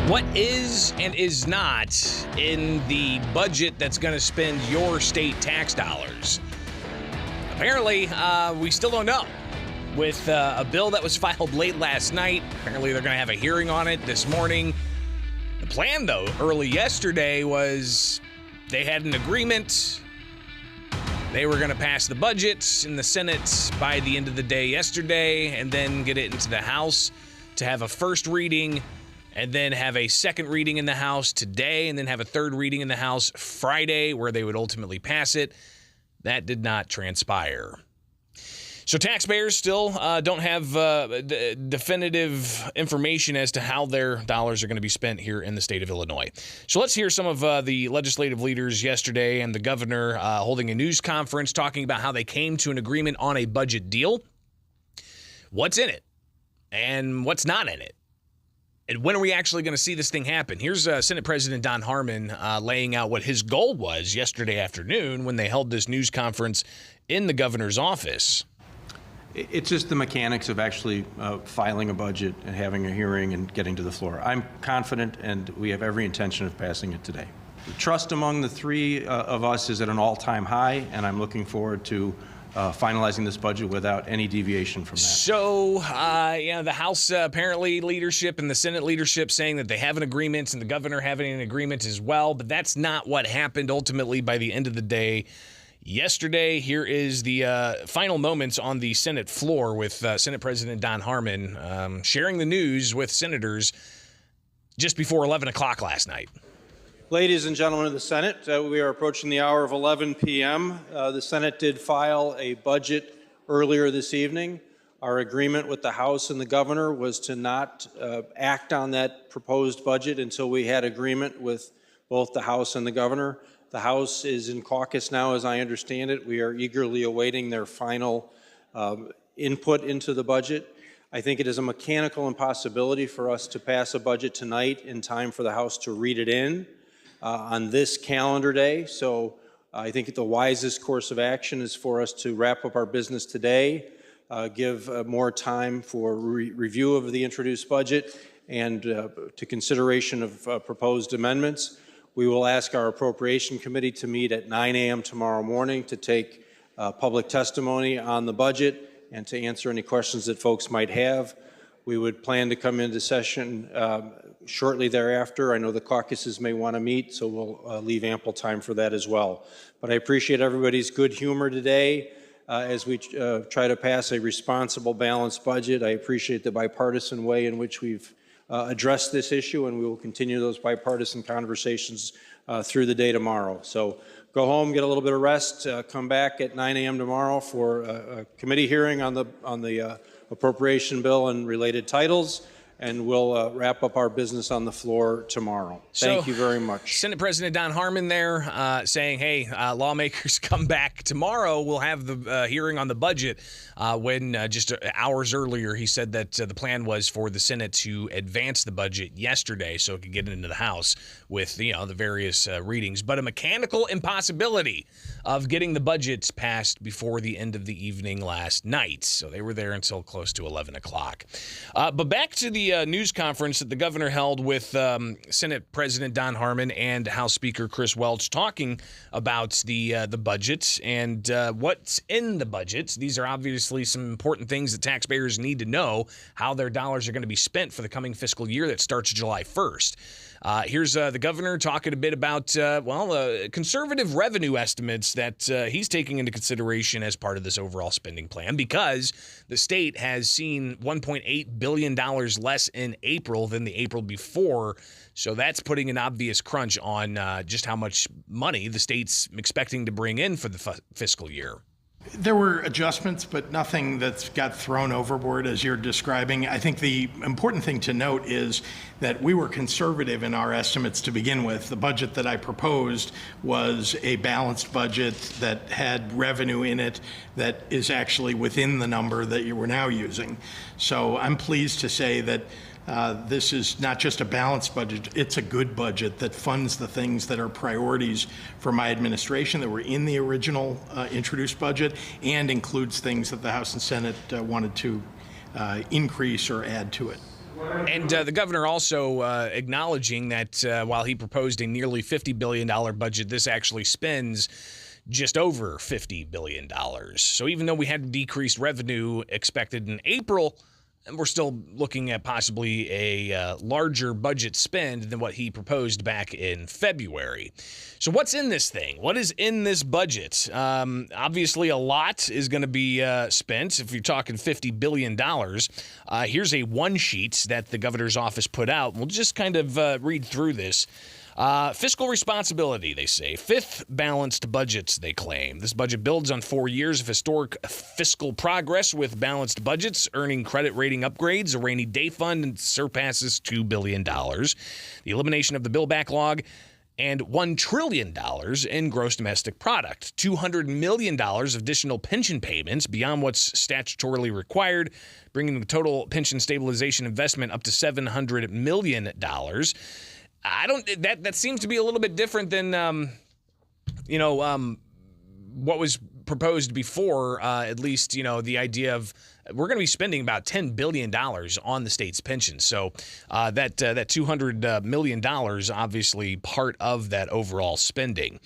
What is and is not in the budget that's going to spend your state tax dollars? Apparently, we still don't know. With a bill that was filed late last night, apparently they're going to have a hearing on it this morning. The plan, though, early yesterday was they had an agreement. They were going to pass the budget in the Senate by the end of the day yesterday and then get it into the House to have a first reading and then have a second reading in the House today and then have a third reading in the House Friday where they would ultimately pass it. That did not transpire. So taxpayers still don't have definitive information as to how their dollars are going to be spent here in the state of Illinois. So let's hear some of the legislative leaders yesterday and the governor holding a news conference talking about how they came to an agreement on a budget deal. What's in it and what's not in it? And when are we actually going to see this thing happen? Here's Senate President Don Harmon laying out what his goal was yesterday afternoon when they held this news conference in the governor's office. It's just the mechanics of actually filing a budget and having a hearing and getting to the floor. I'm confident, and we have every intention of passing it today. The trust among the three of us is at an all-time high, and I'm looking forward to finalizing this budget without any deviation from that. So, the House apparently leadership and the Senate leadership saying that they have an agreement and the governor having an agreement as well, but that's not what happened ultimately by the end of the day. Yesterday, here is the final moments on the Senate floor with Senate President Don Harmon sharing the news with senators just before 11 o'clock last night. Ladies and gentlemen of the Senate, we are approaching the hour of 11 p.m. The Senate did file a budget earlier this evening. Our agreement with the House and the governor was to not act on that proposed budget until we had agreement with both the House and the governor. The House is in caucus now, as I understand it. We are eagerly awaiting their final input into the budget. I think it is a mechanical impossibility for us to pass a budget tonight in time for the House to read it in on this calendar day. So I think the wisest course of action is for us to wrap up our business today, give more time for review of the introduced budget and to consideration of proposed amendments. We will ask our Appropriation Committee to meet at 9 a.m. tomorrow morning to take public testimony on the budget and to answer any questions that folks might have. We would plan to come into session shortly thereafter. I know the caucuses may want to meet, so we'll leave ample time for that as well. But I appreciate everybody's good humor today as we try to pass a responsible, balanced budget. I appreciate the bipartisan way in which we've address this issue, and we will continue those bipartisan conversations through the day tomorrow. So go home, get a little bit of rest, come back at 9 a.m. tomorrow for a committee hearing on the appropriation bill and related titles, and we'll wrap up our business on the floor tomorrow. Thank you very much. Senate President Don Harmon there saying, hey, lawmakers come back tomorrow. We'll have the hearing on the budget when just hours earlier he said that the plan was for the Senate to advance the budget yesterday so it could get into the House with the various readings. But a mechanical impossibility of getting the budgets passed before the end of the evening last night. So they were there until close to 11 o'clock. But back to the news conference that the governor held with Senate President Don Harmon and House Speaker Chris Welch talking about the budget and what's in the budget. These are obviously some important things that taxpayers need to know, how their dollars are going to be spent for the coming fiscal year that starts July 1st. Here's the governor talking a bit about, conservative revenue estimates that he's taking into consideration as part of this overall spending plan because the state has seen $1.8 billion less in April than the April before. So that's putting an obvious crunch on just how much money the state's expecting to bring in for the fiscal year. There were adjustments, but nothing that's got thrown overboard as you're describing. I think the important thing to note is that we were conservative in our estimates to begin with. The budget that I proposed was a balanced budget that had revenue in it that is actually within the number that you were now using. So I'm pleased to say that this is not just a balanced budget, it's a good budget that funds the things that are priorities for my administration that were in the original introduced budget and includes things that the House and Senate wanted to increase or add to it. And the governor also acknowledging that while he proposed a nearly $50 billion budget, this actually spends just over $50 billion. So even though we had decreased revenue expected in April, we're still looking at possibly a larger budget spend than what he proposed back in February. So what's in this thing? What is in this budget? Obviously, a lot is going to be spent. If you're talking $50 billion, here's a one sheet that the governor's office put out. We'll just kind of read through this. Fiscal responsibility, they say. Fifth balanced budgets, they claim. This budget builds on 4 years of historic fiscal progress with balanced budgets, earning credit rating upgrades, a rainy day fund, and surpasses $2 billion. The elimination of the bill backlog, and $1 trillion in gross domestic product. $200 million of additional pension payments beyond what's statutorily required, bringing the total pension stabilization investment up to $700 million. That seems to be a little bit different than, what was proposed before, at least, the idea of we're going to be spending about $10 billion on the state's pensions. So that $200 million, obviously part of that overall spending.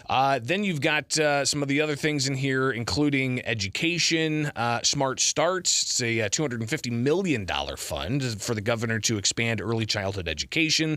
Then you've got some of the other things in here, including education, Smart Starts. It's a $250 million fund for the governor to expand early childhood education.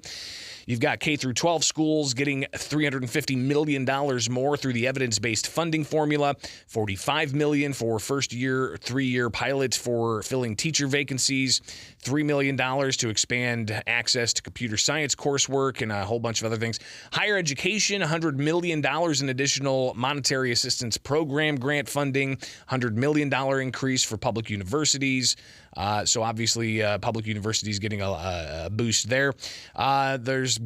You've got K through 12 schools getting $350 million more through the evidence-based funding formula, $45 million for first-year, 3-year pilots for filling teacher vacancies, $3 million to expand access to computer science coursework, and a whole bunch of other things. Higher education, $100 million in additional monetary assistance program grant funding, $100 million increase for public universities. So obviously, public universities getting a boost there. There's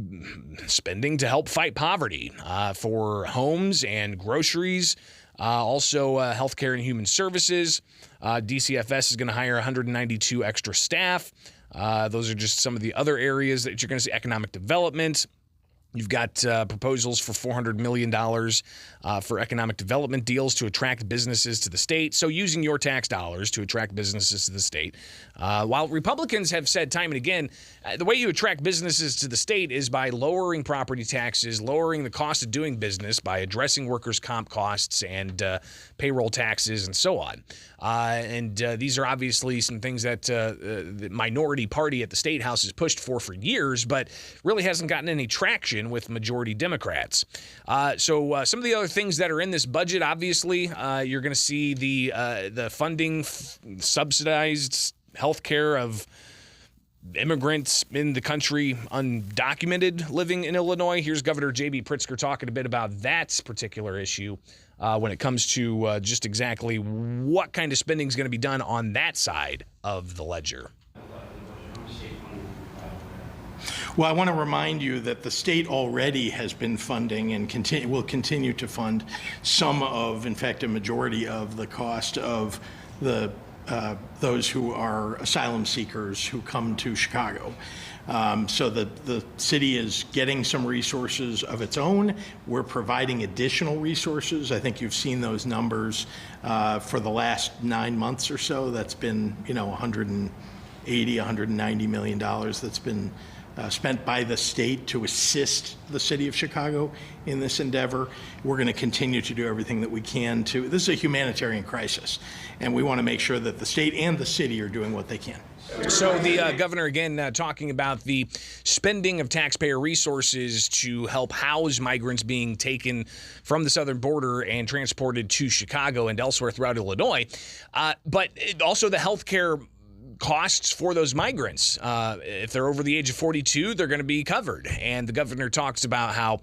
spending to help fight poverty for homes and groceries. Also, healthcare and human services. DCFS is going to hire 192 extra staff. Those are just some of the other areas that you're going to see. Economic development. You've got proposals for $400 million for economic development deals to attract businesses to the state. So using your tax dollars to attract businesses to the state. While Republicans have said time and again, the way you attract businesses to the state is by lowering property taxes, lowering the cost of doing business by addressing workers' comp costs and payroll taxes and so on. These are obviously some things that the minority party at the State House has pushed for years, but really hasn't gotten any traction with majority Democrats. So some of the other things that are in this budget, obviously, you're going to see the funding, subsidized health care of immigrants in the country, undocumented, living in Illinois. Here's Governor J.B. Pritzker talking a bit about that particular issue when it comes to just exactly what kind of spending is going to be done on that side of the ledger. Well, I want to remind you that the state already has been funding and will continue to fund some of, in fact, a majority of the cost of the those who are asylum seekers who come to Chicago. So the city is getting some resources of its own. We're providing additional resources. I think you've seen those numbers for the last 9 months or so. That's been, $180, $190 million that's been spent by the state to assist the city of Chicago in this endeavor. We're going to continue to do everything that we can to. This is a humanitarian crisis, and we want to make sure that the state and the city are doing what they can. So the governor, again, talking about the spending of taxpayer resources to help house migrants being taken from the southern border and transported to Chicago and elsewhere throughout Illinois, but also the health care costs for those migrants. If they're over the age of 42, they're going to be covered. And the governor talks about how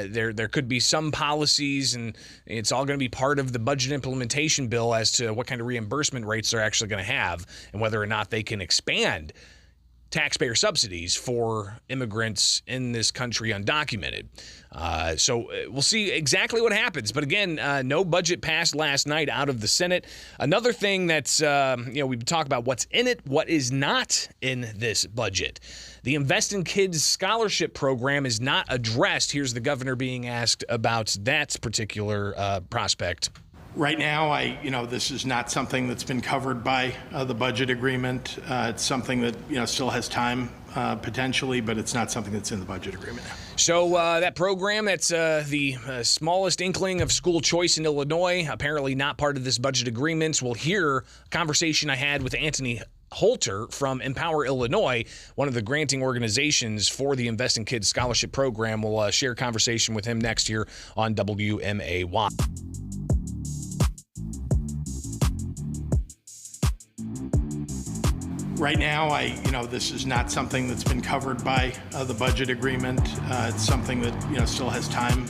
there could be some policies, and it's all going to be part of the budget implementation bill as to what kind of reimbursement rates they're actually going to have and whether or not they can expand taxpayer subsidies for immigrants in this country undocumented. So we'll see exactly what happens. But again, no budget passed last night out of the Senate. Another thing that's, we've talked about what's in it, what is not in this budget. The Invest in Kids scholarship program is not addressed. Here's the governor being asked about that particular prospect. Right now, this is not something that's been covered by the budget agreement. It's something that, still has time potentially, but it's not something that's in the budget agreement now. So that program, that's the smallest inkling of school choice in Illinois, apparently not part of this budget agreement. We'll hear a conversation I had with Anthony Holter from Empower Illinois, one of the granting organizations for the Invest in Kids Scholarship Program. We'll share a conversation with him next year on WMAY. Right now, this is not something that's been covered by the budget agreement. It's something that, still has time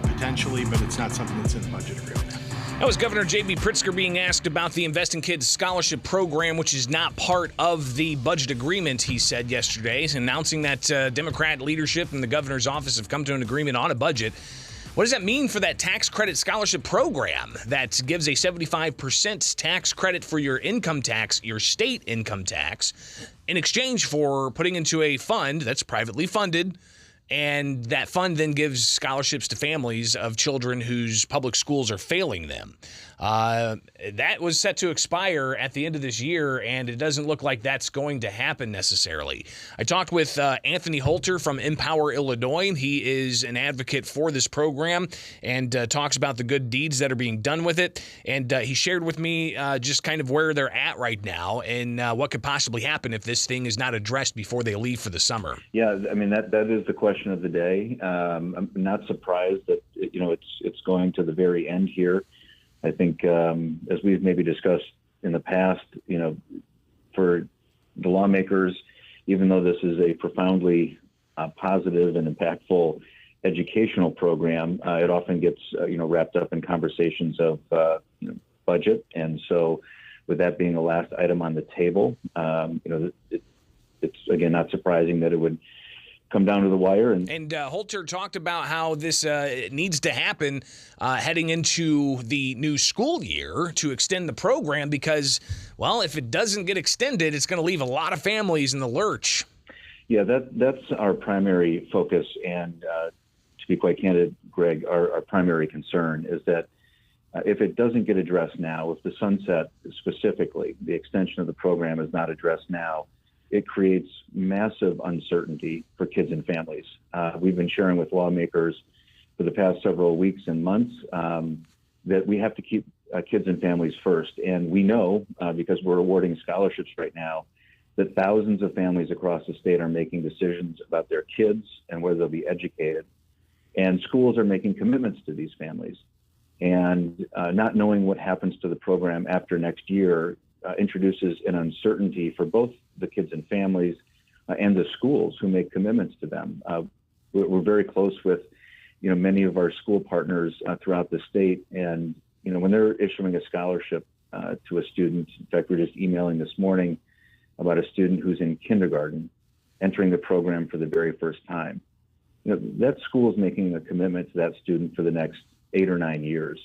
potentially, but it's not something that's in the budget agreement now. That was Governor J.B. Pritzker being asked about the Invest in Kids Scholarship Program, which is not part of the budget agreement, he said yesterday, announcing that Democrat leadership and the governor's office have come to an agreement on a budget. What does that mean for that tax credit scholarship program that gives a 75% tax credit for your income tax, your state income tax, in exchange for putting into a fund that's privately funded? And that fund then gives scholarships to families of children whose public schools are failing them. That was set to expire at the end of this year, and it doesn't look like that's going to happen necessarily. I talked with Anthony Holter from Empower Illinois. He is an advocate for this program and talks about the good deeds that are being done with it. And he shared with me just kind of where they're at right now and what could possibly happen if this thing is not addressed before they leave for the summer. Yeah, I mean, that is the question of the day. I'm not surprised that it's going to the very end here. I think as we've maybe discussed in the past, for the lawmakers, even though this is a profoundly positive and impactful educational program, it often gets wrapped up in conversations of budget. And so, with that being the last item on the table, it's again not surprising that it would come down to the wire. And Holter talked about how this needs to happen heading into the new school year to extend the program because, well, if it doesn't get extended, it's going to leave a lot of families in the lurch. Yeah, that's our primary focus. And to be quite candid, Greg, our primary concern is that if it doesn't get addressed now, if the sunset specifically, the extension of the program is not addressed now, it creates massive uncertainty for kids and families. We've been sharing with lawmakers for the past several weeks and months that we have to keep kids and families first. And we know, because we're awarding scholarships right now, that thousands of families across the state are making decisions about their kids and whether they'll be educated. And schools are making commitments to these families. And not knowing what happens to the program after next year introduces an uncertainty for both the kids and families and the schools who make commitments to them. We're very close with, many of our school partners throughout the state. And, when they're issuing a scholarship to a student, in fact, we were just emailing this morning about a student who's in kindergarten entering the program for the very first time. That school is making a commitment to that student for the next 8 or 9 years.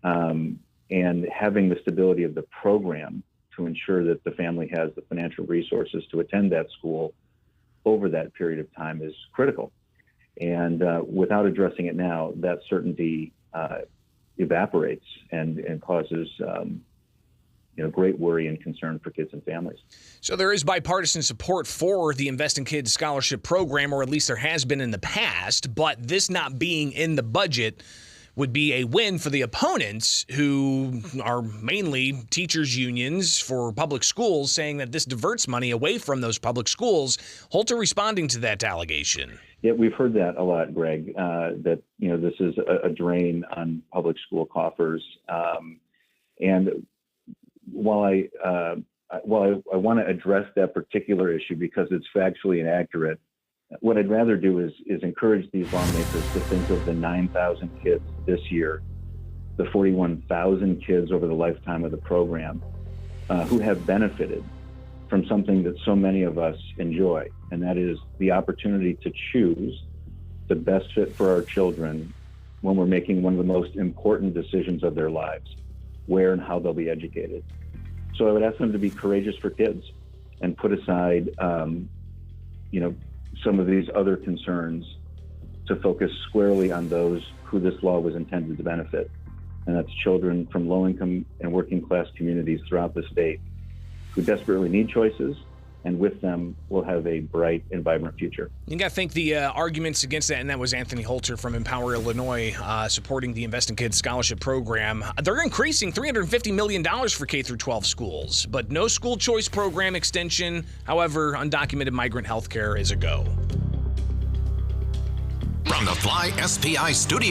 And having the stability of the program to ensure that the family has the financial resources to attend that school over that period of time is critical. And without addressing it now, that certainty evaporates and causes great worry and concern for kids and families. So there is bipartisan support for the Invest in Kids Scholarship Program, or at least there has been in the past, but this not being in the budget would be a win for the opponents, who are mainly teachers' unions for public schools, saying that this diverts money away from those public schools. Holter responding to that allegation. Yeah, we've heard that a lot, Greg, that, this is a drain on public school coffers. And while I want to address that particular issue because it's factually inaccurate, what I'd rather do is encourage these lawmakers to think of the 9,000 kids this year, the 41,000 kids over the lifetime of the program, who have benefited from something that so many of us enjoy, and that is the opportunity to choose the best fit for our children when we're making one of the most important decisions of their lives, where and how they'll be educated. So I would ask them to be courageous for kids and put aside, some of these other concerns to focus squarely on those who this law was intended to benefit. and that's children from low-income and working-class communities throughout the state who desperately need choices, and with them will have a bright and vibrant future. You got to think the arguments against that, and that was Anthony Holter from Empower Illinois supporting the Invest in Kids scholarship program. They're increasing $350 million for K-12 schools, but no school choice program extension. However, undocumented migrant health care is a go. From the Fly SPI studio.